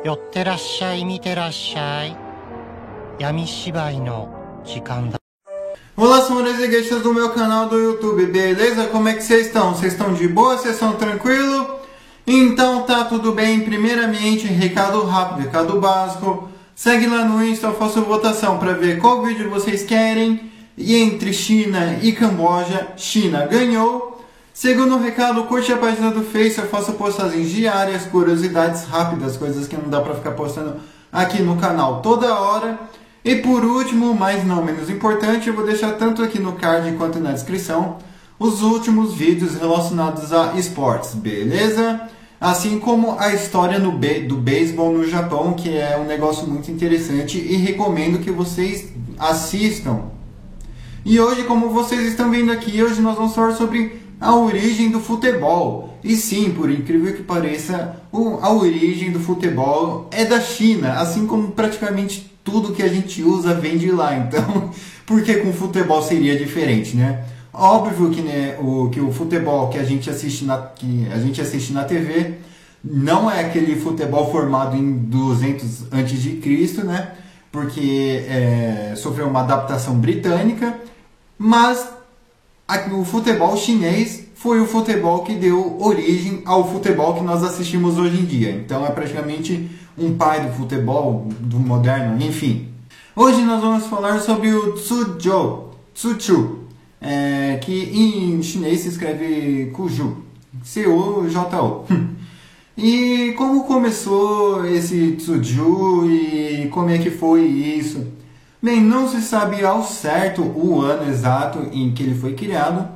寄ってらっしゃい、見てらっしゃい。闇芝居の時間だ。 Olá, senhores e gueixas do meu canal do YouTube, beleza? Como é que vocês estão? Vocês estão de boa? Vocês estão tranquilo? Então tá tudo bem. Primeiramente, recado rápido, recado básico. Segue lá no Insta, eu faço votação para ver qual vídeo vocês querem. E entre China e Camboja, China ganhou. Segundo recado, curte a página do Face, eu faço postagens diárias, curiosidades rápidas, coisas que não dá para ficar postando aqui no canal toda hora. E por último, mas não menos importante, eu vou deixar tanto aqui no card quanto na descrição os últimos vídeos relacionados a esportes, beleza? Assim como a história do beisebol no Japão, que é um negócio muito interessante e recomendo que vocês assistam. E hoje, como vocês estão vendo aqui, hoje nós vamos falar sobre a origem do futebol. E sim, por incrível que pareça, a origem do futebol é da China, assim como praticamente tudo que a gente usa vem de lá. Então, por que com o futebol seria diferente, né? Óbvio que, né, o futebol que a gente assiste na TV não é aquele futebol formado em 200 a.C., né? Porque sofreu uma adaptação britânica, mas o futebol chinês foi o futebol que deu origem ao futebol que nós assistimos hoje em dia. Então é praticamente um pai do futebol, do moderno, enfim. Hoje nós vamos falar sobre o Tsuchu, que em chinês se escreve Cuju, C-U-J-O. E como começou esse Tsuju e como é que foi isso? Bem, não se sabe ao certo o ano exato em que ele foi criado,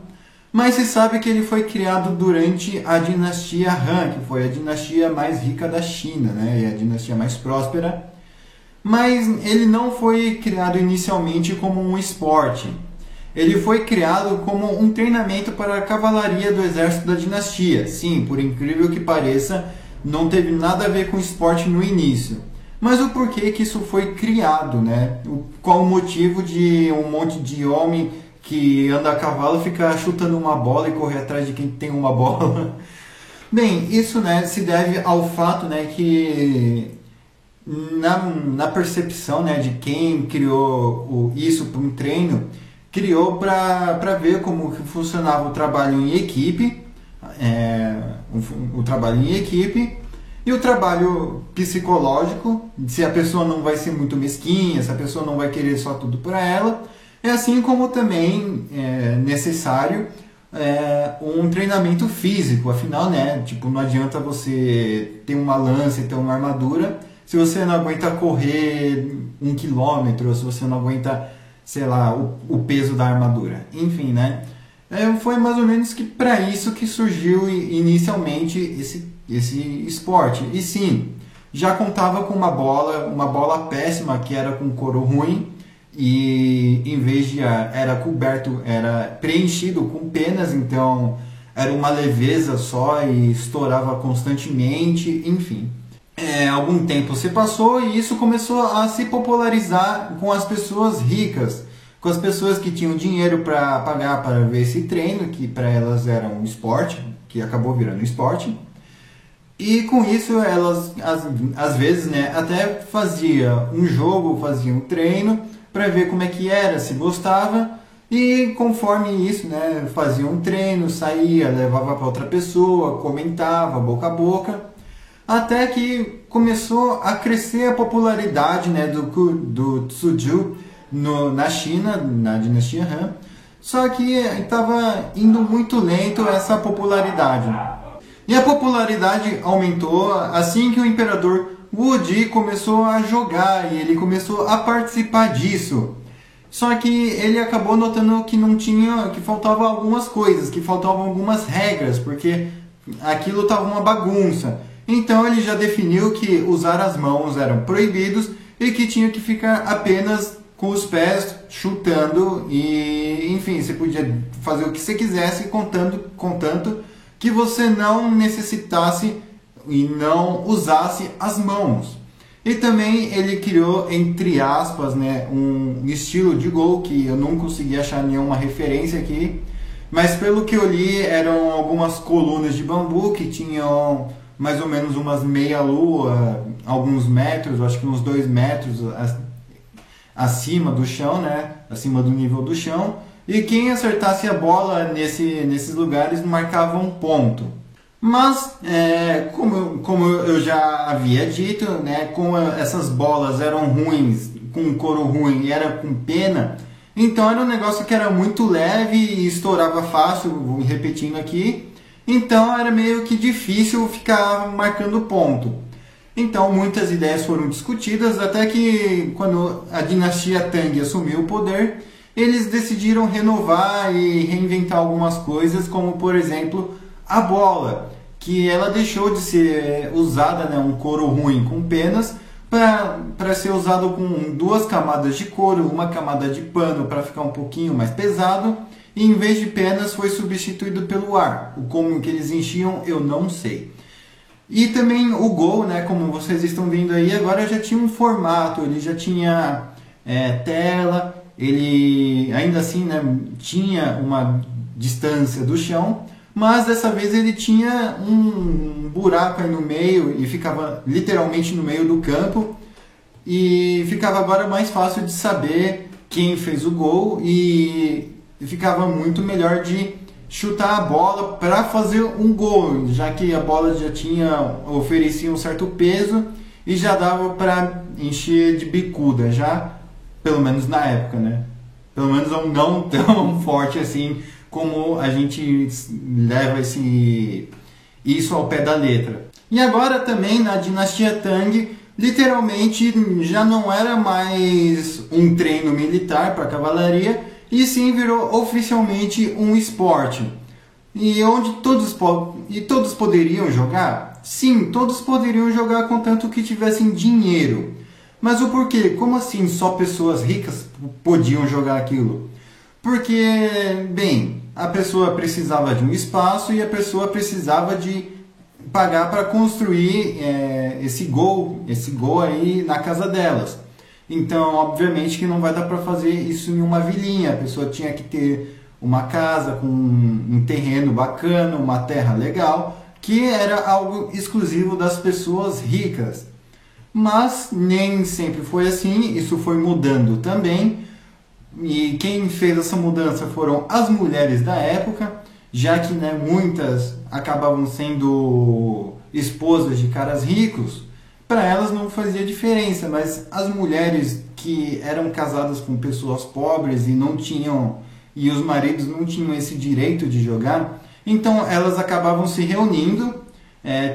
mas se sabe que ele foi criado durante a dinastia Han, que foi a dinastia mais rica da China, né? E a dinastia mais próspera. Mas ele não foi criado inicialmente como um esporte. Ele foi criado como um treinamento para a cavalaria do exército da dinastia. Sim, por incrível que pareça, não teve nada a ver com esporte no início. Mas o porquê que isso foi criado, né? Qual o motivo de um monte de homem que anda a cavalo ficar chutando uma bola e correr atrás de quem tem uma bola? Bem, isso, né, se deve ao fato, né, que na percepção, né, de quem criou isso para um treino, criou para ver como que funcionava o trabalho em equipe, o trabalho em equipe e o trabalho psicológico, se a pessoa não vai ser muito mesquinha, se a pessoa não vai querer só tudo para ela, assim como também é necessário um treinamento físico. Afinal, né, tipo, não adianta você ter uma lança e ter uma armadura se você não aguenta correr 1 quilômetro, se você não aguenta, sei lá, o peso da armadura. Enfim, né? Foi mais ou menos que para isso que surgiu inicialmente esse esporte. E sim, já contava com uma bola péssima que era com couro ruim e em vez de era preenchido com penas, então era uma leveza só e estourava constantemente, enfim. Algum tempo se passou e isso começou a se popularizar com as pessoas ricas, com as pessoas que tinham dinheiro para pagar para ver esse treino, que para elas era um esporte, que acabou virando esporte. E com isso elas, às vezes, né, até fazia um jogo, fazia um treino para ver como é que era, se gostava. E conforme isso, né, fazia um treino, saía, levava para outra pessoa, comentava boca a boca. Até que começou a crescer a popularidade, né, do Tsuju na China, na dinastia Han. Só que estava indo muito lento essa popularidade. E a popularidade aumentou assim que o imperador Wuji começou a jogar e ele começou a participar disso. Só que ele acabou notando que faltavam algumas coisas, que faltavam algumas regras, porque aquilo estava uma bagunça. Então ele já definiu que usar as mãos eram proibidos e que tinha que ficar apenas com os pés chutando e, enfim, você podia fazer o que você quisesse, contanto que você não necessitasse e não usasse as mãos. E também ele criou, entre aspas, né, um estilo de gol que eu não consegui achar nenhuma referência aqui, mas pelo que eu li eram algumas colunas de bambu que tinham mais ou menos umas meia-lua, alguns metros, acho que uns 2 metros acima do chão, né? Acima do nível do chão. E quem acertasse a bola nesses lugares marcava um ponto. Mas, como eu já havia dito, né, como essas bolas eram ruins, com couro ruim e era com pena, então era um negócio que era muito leve e estourava fácil, vou repetindo aqui. Então era meio que difícil ficar marcando ponto. Então muitas ideias foram discutidas, até que quando a dinastia Tang assumiu o poder, eles decidiram renovar e reinventar algumas coisas, como por exemplo a bola, que ela deixou de ser usada, né, um couro ruim com penas, para ser usado com 2 camadas de couro, uma camada de pano para ficar um pouquinho mais pesado, e em vez de penas foi substituído pelo ar. Como que eles enchiam, eu não sei. E também o Gol, né, como vocês estão vendo aí, agora já tinha um formato, ele já tinha tela, ele ainda assim, né, tinha uma distância do chão, mas dessa vez ele tinha um buraco aí no meio e ficava literalmente no meio do campo, e ficava agora mais fácil de saber quem fez o gol e ficava muito melhor de chutar a bola para fazer um gol, já que a bola já oferecia um certo peso e já dava para encher de bicuda, já pelo menos na época, né? Pelo menos não tão forte assim como a gente leva isso ao pé da letra. E agora também na dinastia Tang, literalmente já não era mais um treino militar para cavalaria, e sim virou oficialmente um esporte. E onde todos poderiam jogar? Sim, todos poderiam jogar contanto que tivessem dinheiro. Mas o porquê? Como assim só pessoas ricas podiam jogar aquilo? Porque, bem, a pessoa precisava de um espaço e a pessoa precisava de pagar para construir esse gol aí na casa delas. Então, obviamente que não vai dar para fazer isso em uma vilinha. A pessoa tinha que ter uma casa com um terreno bacana, uma terra legal, que era algo exclusivo das pessoas ricas. Mas nem sempre foi assim, isso foi mudando também. E quem fez essa mudança foram as mulheres da época, já que, né, muitas acabavam sendo esposas de caras ricos. Para elas não fazia diferença, mas as mulheres que eram casadas com pessoas pobres e os maridos não tinham esse direito de jogar, então elas acabavam se reunindo,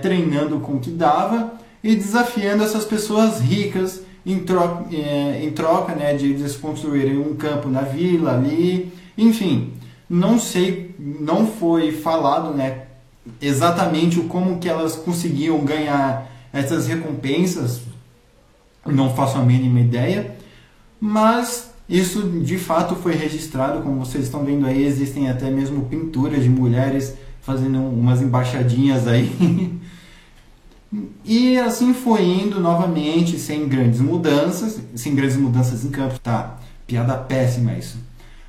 treinando com o que dava e desafiando essas pessoas ricas em troca, né, de eles construírem um campo na vila ali. Enfim, não sei, não foi falado, né, exatamente como que elas conseguiam ganhar essas recompensas, não faço a mínima ideia, mas isso de fato foi registrado, como vocês estão vendo aí, existem até mesmo pinturas de mulheres fazendo umas embaixadinhas aí. E assim foi indo novamente, sem grandes mudanças em campo, tá, piada péssima isso.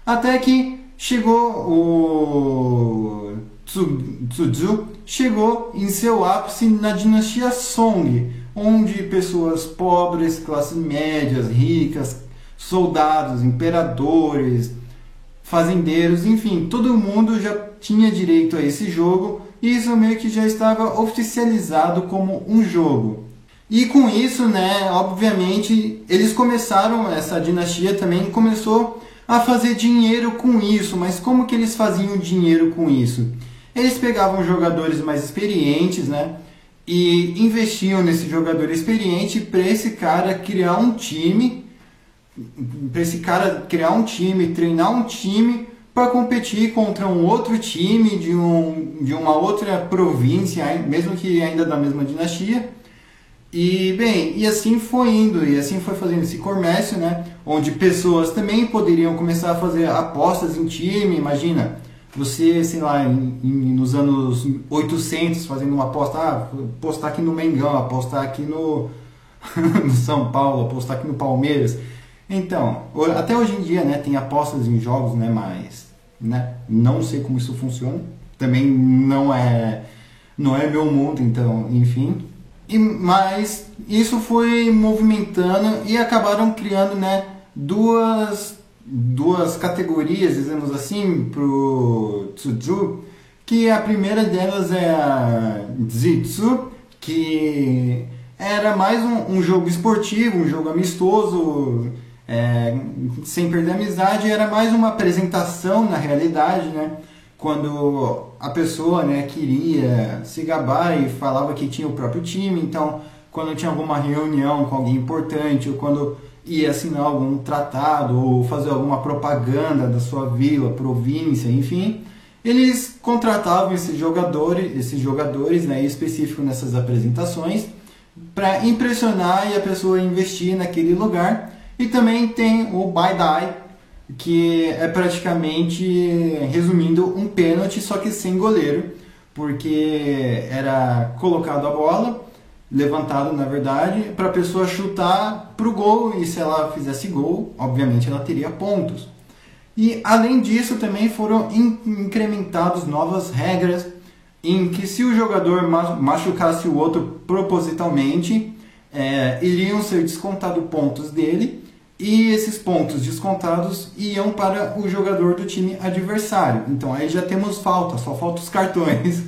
Até que chegou o Tsuzu, chegou em seu ápice na dinastia Song, onde pessoas pobres, classes médias, ricas, soldados, imperadores, fazendeiros, enfim, todo mundo já tinha direito a esse jogo, e isso meio que já estava oficializado como um jogo. E com isso, né, obviamente, essa dinastia também começou a fazer dinheiro com isso. Mas como que eles faziam dinheiro com isso? Eles pegavam jogadores mais experientes, né, e investiam nesse jogador experiente para esse cara criar um time, treinar um time para competir contra um outro time de uma outra província, mesmo que ainda da mesma dinastia. E bem, e assim foi indo, e assim foi fazendo esse comércio, né, onde pessoas também poderiam começar a fazer apostas em time. Imagina, você, sei lá, nos anos 800 fazendo uma aposta, apostar aqui no Mengão, apostar aqui no São Paulo, apostar aqui no Palmeiras. Então, até hoje em dia, né, tem apostas em jogos, né, mas, né, não sei como isso funciona. Também não é não é meu mundo, então, enfim. Mas isso foi movimentando e acabaram criando, né, duas categorias, dizemos assim, pro Tsuju, que a primeira delas é a Zitsu, que era mais um jogo esportivo, um jogo amistoso, sem perder a amizade, era mais uma apresentação na realidade, né? Quando a pessoa, né, queria se gabar e falava que tinha o próprio time, então quando tinha alguma reunião com alguém importante, ou quando ia assinar algum tratado, ou fazer alguma propaganda da sua vila, província, enfim, eles contratavam esses jogadores, né, específicos nessas apresentações, para impressionar e a pessoa investir naquele lugar. E também tem o Baidai, que é praticamente, resumindo, um pênalti, só que sem goleiro, porque era colocado a bola, levantado na verdade, para a pessoa chutar para o gol, e se ela fizesse gol, obviamente ela teria pontos. E além disso também foram incrementadas novas regras, em que se o jogador machucasse o outro propositalmente, iriam ser descontados pontos dele, e esses pontos descontados iam para o jogador do time adversário. Então aí já temos falta, só faltam os cartões,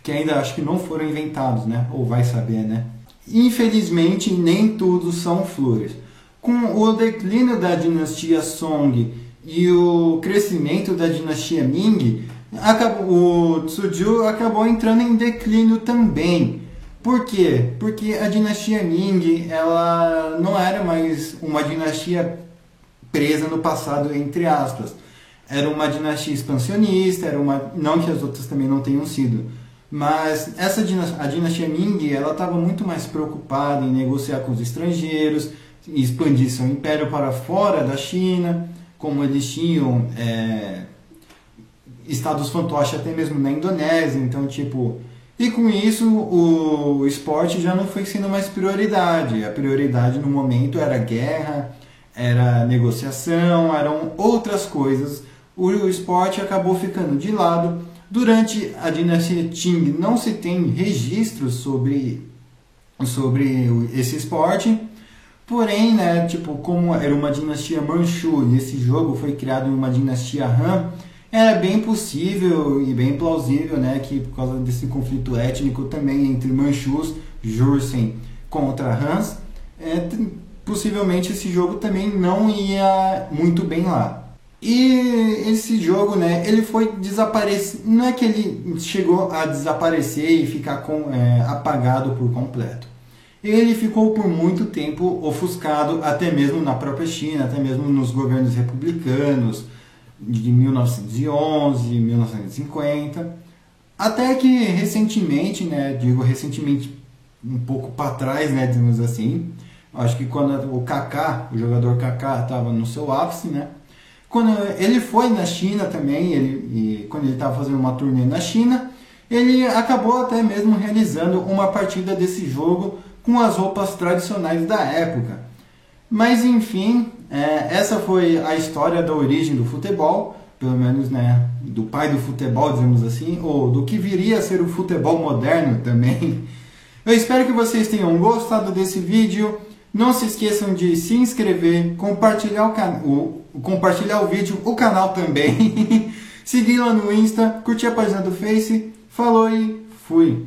que ainda acho que não foram inventados, né? Ou vai saber, né? Infelizmente, nem tudo são flores. Com o declínio da dinastia Song e o crescimento da dinastia Ming, o Tsuju acabou entrando em declínio também. Por quê? Porque a dinastia Ming, ela não era mais uma dinastia presa no passado, entre aspas. Era uma dinastia expansionista, não que as outras também não tenham sido. Mas a dinastia Ming, ela estava muito mais preocupada em negociar com os estrangeiros, expandir seu império para fora da China, como eles tinham estados fantoches até mesmo na Indonésia. Então, e com isso o esporte já não foi sendo mais prioridade. A prioridade no momento era guerra, era negociação, eram outras coisas. O esporte acabou ficando de lado. Durante a dinastia Qing não se tem registros sobre esse esporte. Porém, né, como era uma dinastia Manchu e esse jogo foi criado em uma dinastia Han, era bem possível e bem plausível, né, que por causa desse conflito étnico também entre Manchus, Jurchen contra Hans, possivelmente esse jogo também não ia muito bem lá. E esse jogo, né, ele foi desaparecer, não é que ele chegou a desaparecer e ficar apagado por completo. Ele ficou por muito tempo ofuscado, até mesmo na própria China, até mesmo nos governos republicanos, de 1911, 1950, até que recentemente, né, digo recentemente um pouco para trás, né, digamos assim, acho que quando o jogador Kaká estava no seu ápice, né, quando ele foi na China também, quando ele estava fazendo uma turnê na China, ele acabou até mesmo realizando uma partida desse jogo com as roupas tradicionais da época. Mas enfim, essa foi a história da origem do futebol, pelo menos, né, do pai do futebol, dizemos assim, ou do que viria a ser o futebol moderno também. Eu espero que vocês tenham gostado desse vídeo. Não se esqueçam de se inscrever, compartilhar o vídeo, o canal também, seguir lá no Insta, curtir a página do Face. Falou e fui!